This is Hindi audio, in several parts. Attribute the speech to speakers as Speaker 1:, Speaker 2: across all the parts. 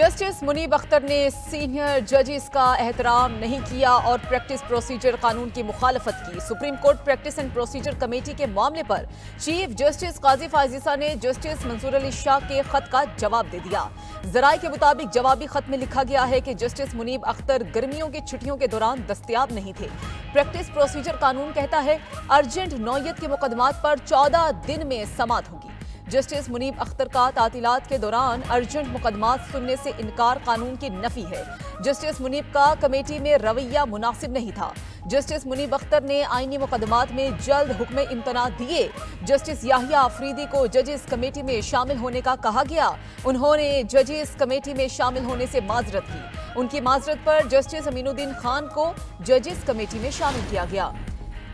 Speaker 1: जस्टिस मुनीब अख्तर ने सीनियर जजेस का एहतराम नहीं किया और प्रैक्टिस प्रोसीजर कानून की मुखालफत की। Supreme court practice and procedure committee के मामले पर चीफ जस्टिस काजी फायज ईसा ने जस्टिस मंसूर अली शाह के खत का जवाब दे दिया। जराये के मुताबिक जवाबी खत में लिखा गया है कि जस्टिस मुनीब अख्तर गर्मियों की छुट्टियों के दौरान दस्तयाब नहीं थे। प्रैक्टिस प्रोसीजर कानून कहता है अर्जेंट नौयत के मुकदमात पर 14 दिन में समाअत होगी। जस्टिस मुनीब अख्तर का तातीलात के दौरान अर्जेंट मुकदमात सुनने से इनकार कानून की नफी है। जस्टिस मुनीब का कमेटी में रवैया मुनासिब नहीं था। जस्टिस मुनीब अख्तर ने आईनी मुकदमात में जल्द हुक्म इम्तना दिए। जस्टिस याहिया अफरीदी को जजेस कमेटी में शामिल होने का कहा गया। उन्होंने जजेस कमेटी में शामिल होने से माजरत की। उनकी माजरत पर जस्टिस अमीनुद्दीन खान को जजेस कमेटी में शामिल किया गया।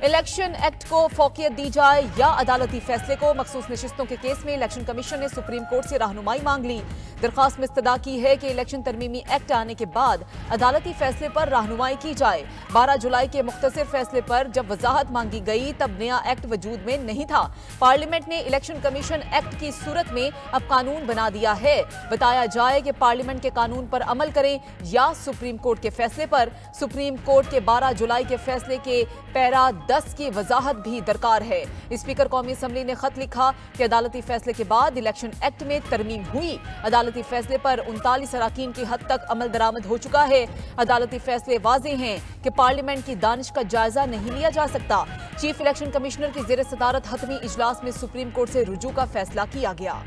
Speaker 1: इलेक्शन एक्ट को फौकियत दी जाए या अदालती फैसले को, मखसूस नशिस्तों के केस में इलेक्शन कमीशन ने सुप्रीम कोर्ट से रहनुमाई मांग ली। दरखास्त में इस्तदा की है कि इलेक्शन तरमीमी एक्ट आने के बाद अदालती फैसले पर रहनुमाई की जाए। 12 जुलाई के मुख्तसर फैसले पर जब वजाहत मांगी गई तब नया एक्ट वजूद में नहीं था। पार्लियामेंट ने इलेक्शन कमीशन एक्ट की सूरत में अब कानून बना दिया है। बताया जाए कि पार्लियामेंट के कानून पर अमल करें या सुप्रीम कोर्ट के फैसले पर। सुप्रीम कोर्ट के 12 जुलाई के फैसले के पैरा 10 की वजाहत भी दरकार है। स्पीकर कौमी असम्बली ने खत लिखा कि अदालती फैसले के बाद इलेक्शन एक्ट में तरमीम हुई। अदालती फैसले पर 39 अराकीन की हद तक अमल दरामद हो चुका है। अदालती फैसले वाज़ेह हैं कि पार्लियामेंट की दानिश का जायजा नहीं लिया जा सकता। चीफ इलेक्शन कमिश्नर की ज़ेर सदारत हतमी इजलास में सुप्रीम कोर्ट से रुजू का फैसला किया गया।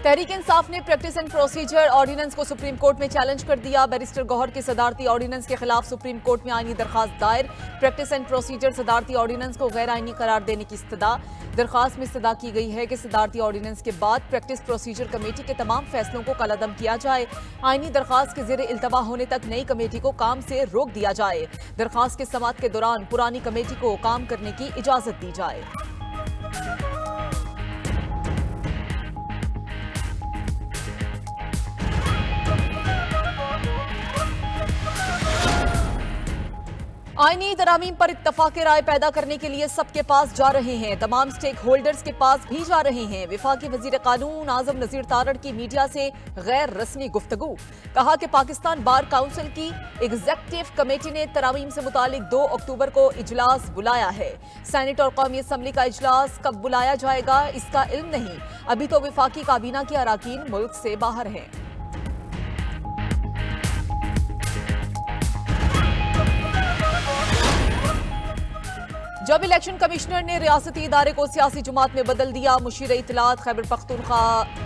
Speaker 1: तहरीक इंसाफ ने प्रैक्टिस एंड प्रोसीजर ऑर्डिनेंस को सुप्रीम कोर्ट में चैलेंज कर दिया। बैरिस्टर गौहर के सदारती ऑर्डिनेंस के खिलाफ सुप्रीम कोर्ट में आईनी दरखास्त दायर। प्रैक्टिस एंड प्रोसीजर सदारती ऑर्डिनेंस को गैर आईनी करार देने की इस्तदा। दरखास्त में इस्तदा की गई है कि सदारती ऑर्डिनेंस के बाद प्रैक्टिस प्रोसीजर कमेटी के तमाम फैसलों को कलअदम किया जाए। आईनी दरखास्त के ज़ेरे इल्तवा होने तक नई कमेटी को काम से रोक दिया जाए। दरखास्त के समाअत के दौरान पुरानी कमेटी को काम करने की इजाजत दी जाए। आईनी तरामीम पर इत्तफाक राय पैदा करने के लिए सबके पास जा रहे हैं। तमाम स्टेक होल्डर्स के पास भी जा रहे हैं। विफाकी वजीर कानून आजम नजीर तारड़ की मीडिया से गैर रस्मी गुफ्तगू। कहा कि पाकिस्तान बार काउंसिल की एग्जेक्टिव कमेटी ने तरामीम से मुतालिक 2 अक्टूबर को इजलास बुलाया है। सेनेट और कौमी असम्बली का इजलास कब बुलाया जाएगा इसका इल्म नहीं। अभी तो विफाकी काबीना के अराकीन मुल्क से बाहर हैं। जब इलेक्शन कमिश्नर ने रियासती इदारे को सियासी जमात में बदल दिया, मुशीर इत्तलात खैबर पख्तूनख्वा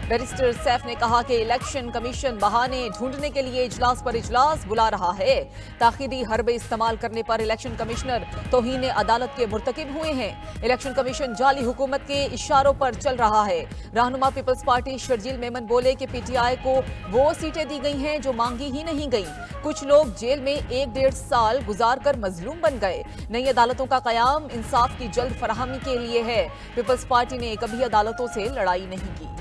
Speaker 1: बैरिस्टर सैफ ने कहा कि इलेक्शन कमीशन बहाने ढूंढने के लिए इजलास पर इजलास बुला रहा है। ताखीदी हरबे इस्तेमाल करने पर इलेक्शन कमिश्नर तौहीन अदालत के मुर्तकिब हुए हैं। इलेक्शन कमीशन जाली हुकूमत के इशारों पर चल रहा है। रहनुमा पीपल्स पार्टी शर्जील मेमन बोले कि पीटीआई को वो सीटें दी गई हैं जो मांगी ही नहीं गई। कुछ लोग जेल में 1-1.5 साल गुजार कर मजलूम बन गए। नई अदालतों का कयाम इंसाफ की जल्द फराहमी के लिए है। पीपल्स पार्टी ने कभी अदालतों से लड़ाई नहीं की।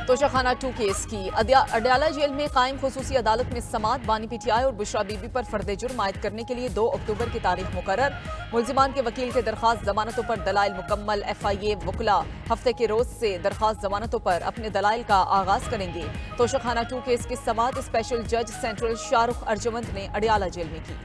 Speaker 1: तोशाखाना 2 केस की अडयाला जेल में कायम खुसूसी अदालत में समाअत। बानी पीटीआई और बुशरा बीबी पर फर्द जुर्म आयद करने के लिए 2 अक्टूबर की तारीख मुकर्रर। मुल्जिमान के वकील के दरखास्त जमानतों पर दलाइल मुकम्मल। FIA वकला हफ्ते के रोज से दरखास्त जमानतों पर अपने दलाइल का आगाज करेंगे। तोशाखाना 2 केस की समाअत स्पेशल जज सेंट्रल शाहरुख अर्जमंद ने अडयाला जेल में की।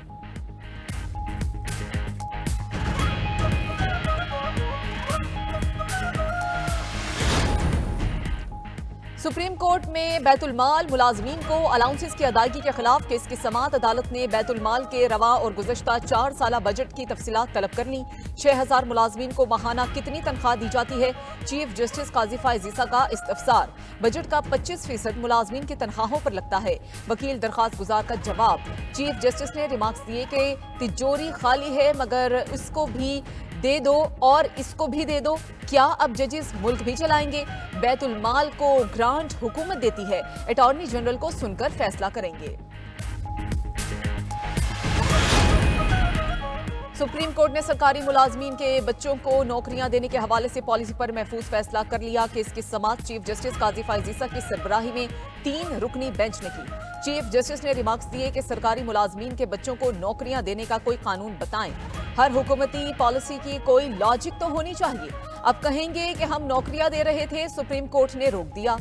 Speaker 1: सुप्रीम कोर्ट में बैतुल माल मुलाजमीन को अलाउंसेस की अदायगी के खिलाफ केस की समाअत। अदालत ने बैतुल माल के रवा और गुज़श्ता 4 साला बजट की तफसीलात तलब कर ली। 6000 मुलाजमीन को माहाना कितनी तनख्वाह दी जाती है, चीफ जस्टिस काजी फायज ईसा का इस्तफसार। बजट का 25% मुलाजमीन की तनख्वाहों पर लगता है। वकील दरखास्त गुजार का जवाब। चीफ जस्टिस ने रिमार्क्स दिए कि तिजोरी खाली है मगर इसको भी दे दो और इसको भी दे दो। क्या अब जजेस मुल्क भी चलाएंगे? बैतुल माल को ग्रांट हुकूमत देती है। अटॉर्नी जनरल को सुनकर फैसला करेंगे। सुप्रीम कोर्ट ने सरकारी मुलाजमीन के बच्चों को नौकरियां देने के हवाले से पॉलिसी पर महफूज फैसला कर लिया। केस की समाअत चीफ जस्टिस काजी फायज ईसा की सरबराही में 3 रुकनी बेंच ने की। चीफ जस्टिस ने रिमार्क्स दिए कि सरकारी मुलाजमीन के बच्चों को नौकरियां देने का कोई कानून बताएं। हर हुकूमती पॉलिसी की कोई लॉजिक तो होनी चाहिए। अब कहेंगे कि हम नौकरियां दे रहे थे, सुप्रीम कोर्ट ने रोक दिया।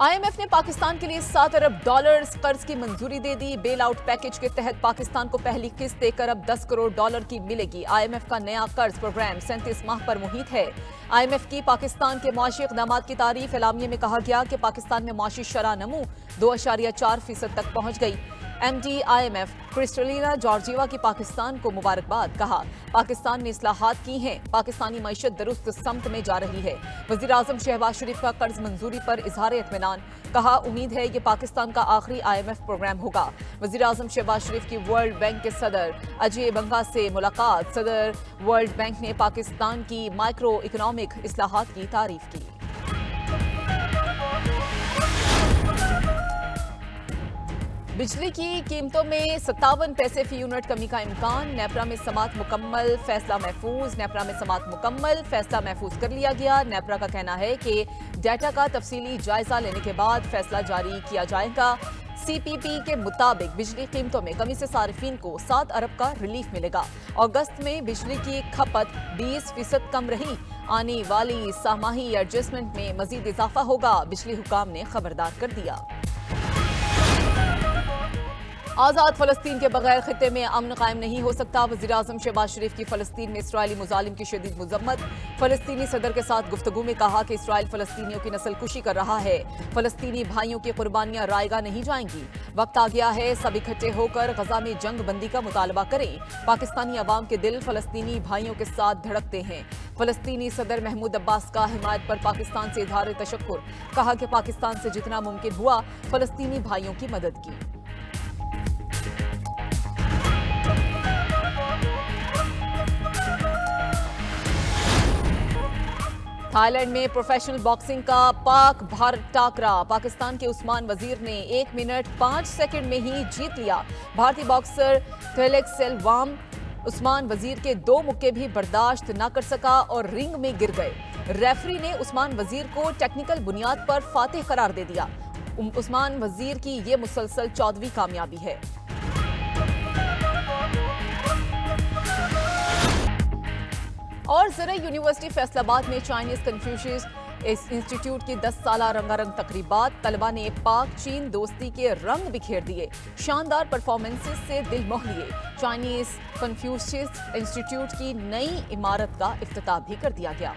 Speaker 1: आईएमएफ ने पाकिस्तान के लिए $7 अरब कर्ज की मंजूरी दे दी। बेल आउट पैकेज के तहत पाकिस्तान को पहली किस्त $1 अरब 10 करोड़ की मिलेगी। आईएमएफ का नया कर्ज प्रोग्राम 37 माह पर मुहित है। आईएमएफ की पाकिस्तान के मुआशी इक़दामात की तारीफ। एलामिया में कहा गया कि पाकिस्तान में मुआशी शरह नमू 2.4% तक पहुंच गई। एमडी आईएमएफ क्रिस्टलिना जॉर्जिवा की पाकिस्तान को मुबारकबाद। कहा, पाकिस्तान ने इस्लाहात की हैं, पाकिस्तानी मईशत दुरुस्त समत में जा रही है। वज़ीर आज़म शहबाज शरीफ का कर्ज मंजूरी पर इजहार इत्मीनान। कहा, उम्मीद है ये पाकिस्तान का आखिरी आईएमएफ प्रोग्राम होगा। वज़ीर आज़म शहबाज शरीफ की वर्ल्ड बैंक के सदर अजय बंगा से मुलाकात। सदर वर्ल्ड बैंक ने पाकिस्तान की माइक्रो इकोनॉमिक इस्लाहात की तारीफ की। बिजली की कीमतों में 57 पैसे फी यूनिट कमी का इम्कान। नेपरा में समात मुकम्मल, फैसला महफूज। नेपरा में समात मुकम्मल, फैसला महफूज कर लिया गया। नेपरा का कहना है कि डाटा का तफसीली जायजा लेने के बाद फैसला जारी किया जाएगा। सीपीपी के मुताबिक बिजली कीमतों में कमी से सारिफीन को 7 अरब का रिलीफ मिलेगा। अगस्त में बिजली की खपत 20% कम रही। आने वाली सामाही एडजस्टमेंट में मजीद इजाफा होगा, बिजली हुकाम ने खबरदार कर दिया। आज़ाद फ़लस्तीन के बगैर खित्ते में अमन कायम नहीं हो सकता। वज़ीर आज़म शहबाज शरीफ की फ़लस्तीन में इसराइली मुजालिम की शदीद मज़म्मत। फ़लस्तीनी सदर के साथ गुफ्तगू में कहा कि इसराइल फ़लस्तीनियों की नस्ल कुशी कर रहा है। फ़लस्तीनी भाइयों की कुर्बानियां रायगा नहीं जाएंगी। वक्त आ गया है सब इकट्ठे होकर गजा में जंग बंदी का मुतालबा करें। पाकिस्तानी अवाम के दिल फ़लस्तीनी भाइयों के साथ धड़कते हैं। फ़लस्तीनी सदर महमूद अब्बास का हिमायत पर पाकिस्तान से इज़हार तशक्कुर। कहा कि पाकिस्तान से जितना मुमकिन हुआ फ़लस्तीनी भाइयों की मदद की। थाईलैंड में प्रोफेशनल बॉक्सिंग का पाक भारत टाकरा। पाकिस्तान के उस्मान वजीर ने 1 मिनट 5 सेकंड में ही जीत लिया। भारतीय बॉक्सर फेलिक्स सेल्वाम उस्मान वजीर के 2 मुक्के भी बर्दाश्त न कर सका और रिंग में गिर गए। रेफरी ने उस्मान वजीर को टेक्निकल बुनियाद पर फातिह करार दे दिया। उस्मान वजीर की ये मुसलसल 14वीं कामयाबी है। और ज़रा यूनिवर्सिटी फैसलाबाद में चाइनीज कन्फ्यूशियस इंस्टीट्यूट की 10 साला रंगारंग तकरीबात। तलबा ने पाक चीन दोस्ती के रंग बिखेर दिए। शानदार परफॉर्मेंसेस से दिल मोह लिए। चाइनीज कन्फ्यूशियस इंस्टीट्यूट की नई इमारत का इफ्तिताह भी कर दिया गया।